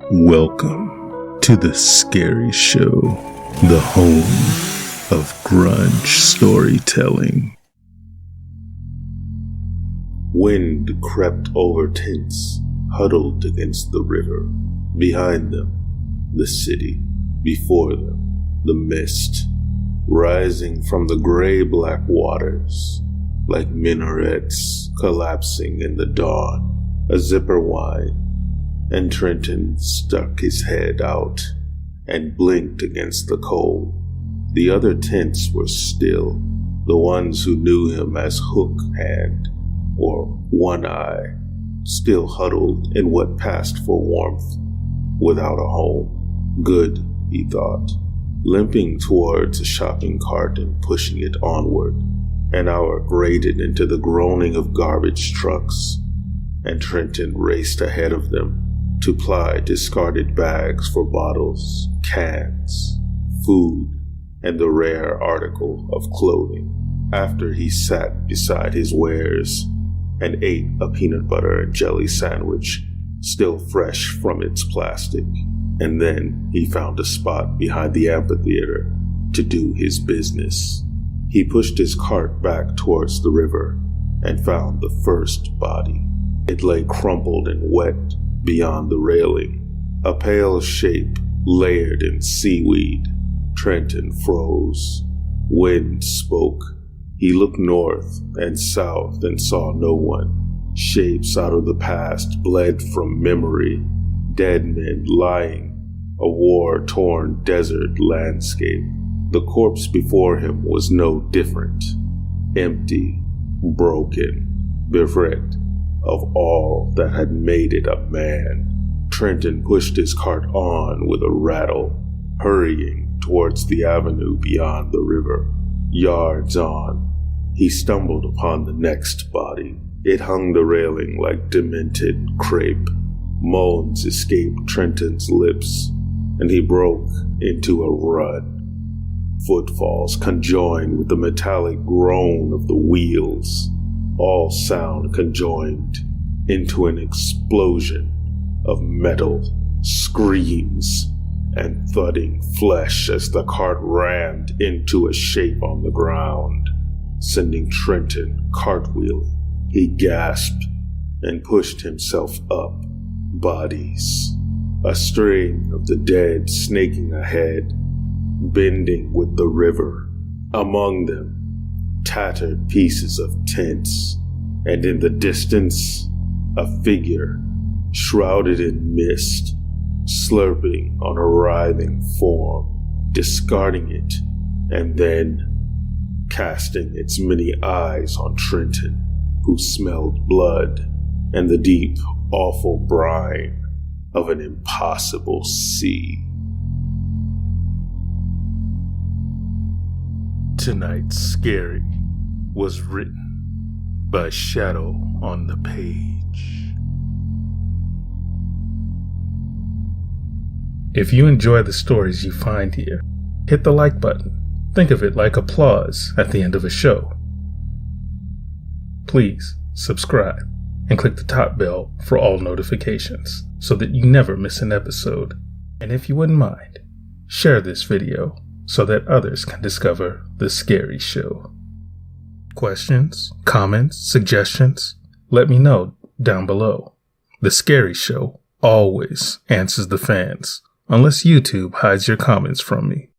Welcome to the Scary Show, the home of grunge storytelling. Wind crept over tents huddled against the river. Behind them, the city. Before them, the mist, rising from the gray-black waters, like minarets collapsing in the dawn. A zipper whined, and Trenton stuck his head out and blinked against the cold. The other tents were still, the ones who knew him as Hook Hand or One Eye, still huddled in what passed for warmth, without a home. Good, he thought, limping towards a shopping cart and pushing it onward. An hour grated into the groaning of garbage trucks, and Trenton raced ahead of them to ply discarded bags for bottles, cans, food, and the rare article of clothing. After he sat beside his wares and ate a peanut butter and jelly sandwich, still fresh from its plastic, and then he found a spot behind the amphitheater to do his business. He pushed his cart back towards the river and found the first body. It lay crumpled and wet beyond the railing, a pale shape layered in seaweed. Trenton froze. Wind spoke. He looked north and south and saw no one. Shapes out of the past bled from memory. Dead men lying, a war-torn desert landscape. The corpse before him was no different. Empty, broken, bereft of all that had made it a man. Trenton pushed his cart on with a rattle, hurrying towards the avenue beyond the river. Yards on, he stumbled upon the next body. It hung the railing like demented crepe. Moans escaped Trenton's lips, and he broke into a run. Footfalls conjoined with the metallic groan of the wheels. All sound conjoined into an explosion of metal, screams, and thudding flesh as the cart rammed into a shape on the ground, sending Trenton cartwheeling. He gasped and pushed himself up. Bodies, a string of the dead snaking ahead, bending with the river. Among them, tattered pieces of tents, and in the distance, a figure shrouded in mist, slurping on a writhing form, discarding it, and then casting its many eyes on Trenton, who smelled blood and the deep, awful brine of an impossible sea. Tonight's Scary was written by ShadowOnThePage. If you enjoy the stories you find here, hit the like button. Think of it like applause at the end of a show. Please subscribe and click the top bell for all notifications so that you never miss an episode. And if you wouldn't mind, share this video so that others can discover The Scary Show. Questions, comments, suggestions? Let me know down below. The Scary Show always answers the fans, unless YouTube hides your comments from me.